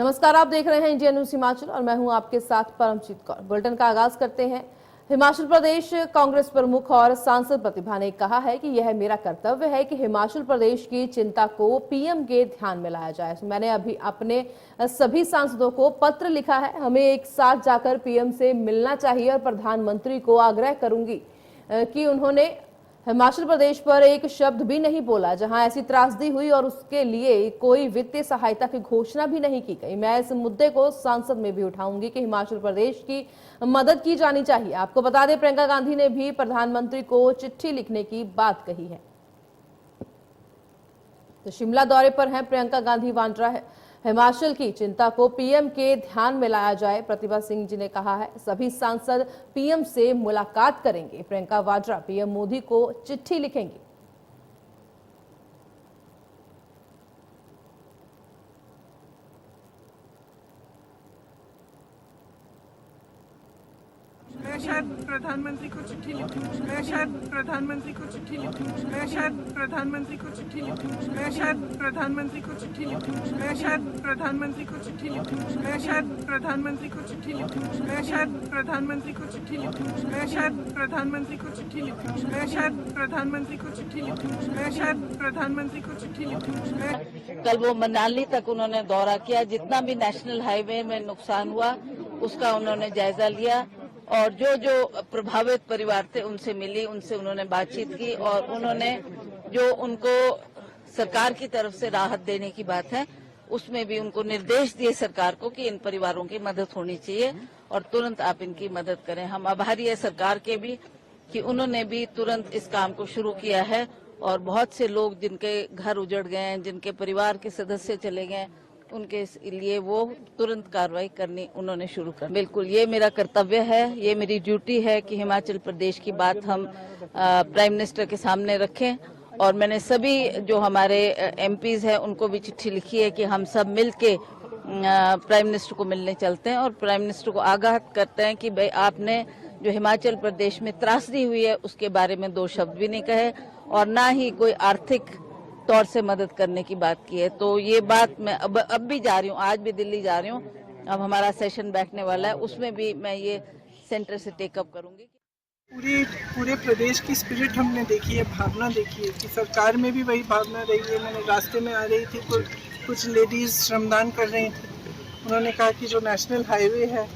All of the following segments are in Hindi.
नमस्कार, आप देख रहे हैं इंडिया न्यूज हिमाचल और मैं हूं आपके साथ परमजीत कौर। बुलेटिन का आगाज करते हैं। हिमाचल प्रदेश कांग्रेस प्रमुख और सांसद प्रतिभा ने कहा है कि यह मेरा कर्तव्य है कि हिमाचल प्रदेश की चिंता को पीएम के ध्यान में लाया जाए। मैंने अभी अपने सभी सांसदों को पत्र लिखा है। हमें एक साथ जाकर पीएम से मिलना चाहिए और प्रधानमंत्री को आग्रह करूंगी कि उन्होंने हिमाचल प्रदेश पर एक शब्द भी नहीं बोला जहां ऐसी त्रासदी हुई और उसके लिए कोई वित्तीय सहायता की घोषणा भी नहीं की गई। मैं इस मुद्दे को संसद में भी उठाऊंगी कि हिमाचल प्रदेश की मदद की जानी चाहिए। आपको बता दें, प्रियंका गांधी ने भी प्रधानमंत्री को चिट्ठी लिखने की बात कही है। तो शिमला दौरे पर हैं प्रियंका गांधी वाड्रा है। हिमाचल की चिंता को पीएम के ध्यान में लाया जाए, प्रतिभा सिंह जी ने कहा है। सभी सांसद पीएम से मुलाकात करेंगे। प्रियंका वाड्रा पीएम मोदी को चिट्ठी लिखेंगी। मैं शायद प्रधानमंत्री को चिट्ठी लिखूं। मैं शायद प्रधानमंत्री को चिट्ठी लिखूं। मैं शायद प्रधानमंत्री को चिट्ठी लिखूं। मैं शायद प्रधानमंत्री को चिट्ठी लिखूं। मैं शायद प्रधानमंत्री को चिट्ठी लिखूं। मैं शायद प्रधानमंत्री को चिट्ठी लिखूं। मैं शायद प्रधानमंत्री को चिट्ठी लिखूं। मैं शायद प्रधानमंत्री को चिट्ठी लिखूं। मैं शायद प्रधानमंत्री को चिट्ठी लिखूं। मैं शायद प्रधानमंत्री को चिट्ठी लिखूं। कल वो मनाली तक उन्होंने दौरा किया। जितना भी नेशनल हाईवे में नुकसान हुआ उसका उन्होंने जायजा लिया और जो जो प्रभावित परिवार थे उनसे मिली, उनसे उन्होंने बातचीत की और उन्होंने जो उनको सरकार की तरफ से राहत देने की बात है उसमें भी उनको निर्देश दिए सरकार को कि इन परिवारों की मदद होनी चाहिए और तुरंत आप इनकी मदद करें। हम आभारी है सरकार के भी कि उन्होंने भी तुरंत इस काम को शुरू किया है और बहुत से लोग जिनके घर उजड़ गए हैं, जिनके परिवार के सदस्य चले गए, उनके लिए वो तुरंत कार्रवाई करनी उन्होंने शुरू कर। बिल्कुल, ये मेरा कर्तव्य है, ये मेरी ड्यूटी है कि हिमाचल प्रदेश की बात हम प्राइम मिनिस्टर के सामने रखें और मैंने सभी जो हमारे एमपीज हैं उनको भी चिट्ठी लिखी है कि हम सब मिलके प्राइम मिनिस्टर को मिलने चलते हैं और प्राइम मिनिस्टर को आगाह करते हैं कि भाई आपने जो हिमाचल प्रदेश में त्रासदी हुई है उसके बारे में दो शब्द भी नहीं कहे और ना ही कोई आर्थिक तौर से मदद करने की बात की है। तो ये बात मैं अब भी जा रही हूँ, आज भी दिल्ली जा रही हूँ। अब हमारा सेशन बैठने वाला है, उसमें भी मैं ये सेंटर से टेकअप करूंगी। पूरे प्रदेश की स्पिरिट हमने देखी है, भावना देखी है कि सरकार में भी वही भावना रही है। मैंने रास्ते में आ रही थी तो कुछ लेडीज श्रमदान कर रही थी। उन्होंने कहा कि जो नेशनल हाईवे है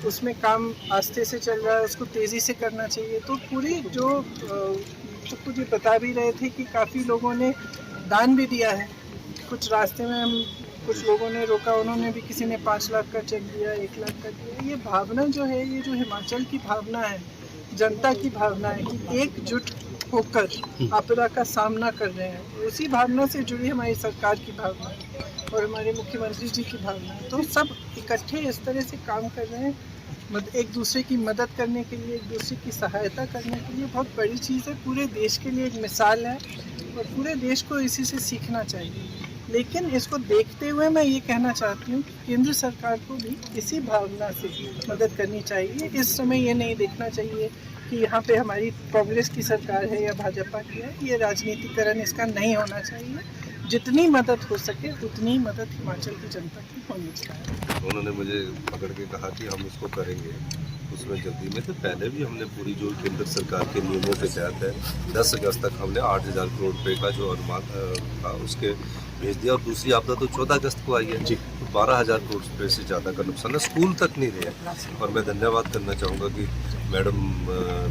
उसमें काम आस्ते से चल रहा है, उसको तेज़ी से करना चाहिए। तो पूरी जो कुछ बता भी रहे थे कि काफ़ी लोगों ने दान भी दिया है। कुछ रास्ते में हम कुछ लोगों ने रोका, उन्होंने भी, किसी ने 5 लाख का चेक दिया, 1 लाख का दिया। ये भावना जो है, ये जो हिमाचल की भावना है, जनता की भावना है कि एकजुट होकर आपदा का सामना कर रहे हैं, उसी भावना से जुड़ी हमारी सरकार की भावना है और हमारे मुख्यमंत्री जी की भावना है। तो सब इकट्ठे इस तरह से काम कर रहे हैं, एक दूसरे की मदद करने के लिए, एक दूसरे की सहायता करने के लिए। बहुत बड़ी चीज़ है, पूरे देश के लिए एक मिसाल है और पूरे देश को इसी से सीखना चाहिए। लेकिन इसको देखते हुए मैं ये कहना चाहती हूँ कि केंद्र सरकार को भी इसी भावना से मदद करनी चाहिए। इस समय ये नहीं देखना चाहिए कि यहाँ पे हमारी कांग्रेस की सरकार है या भाजपा की है। ये राजनीतिकरण इसका नहीं होना चाहिए। जितनी मदद हो सके उतनी मदद हिमाचल की जनता की होनी चाहिए। उन्होंने मुझे पकड़ के कहा कि हम इसको करेंगे, उसमें जल्दी में। तो पहले भी हमने पूरी जो केंद्र सरकार के नियमों के तहत है 10 अगस्त तक हमने 8,000 करोड़ रुपये का जो अनुमान था उसके भेज दिया और दूसरी आपदा तो 14 अगस्त को आई है जी। तो 12,000 करोड़ रुपये से ज़्यादा का नुकसान है, स्कूल तक नहीं रहे। और मैं धन्यवाद करना चाहूँगा कि मैडम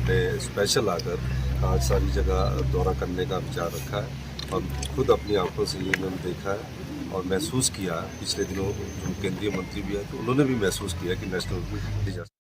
ने स्पेशल आकर आज सारी जगह दौरा करने का विचार रखा है और खुद अपनी आंखों से ये इन्होंने देखा है और महसूस किया। पिछले दिनों जो केंद्रीय मंत्री भी है तो उन्होंने भी महसूस किया कि नेशनल डिजास्टर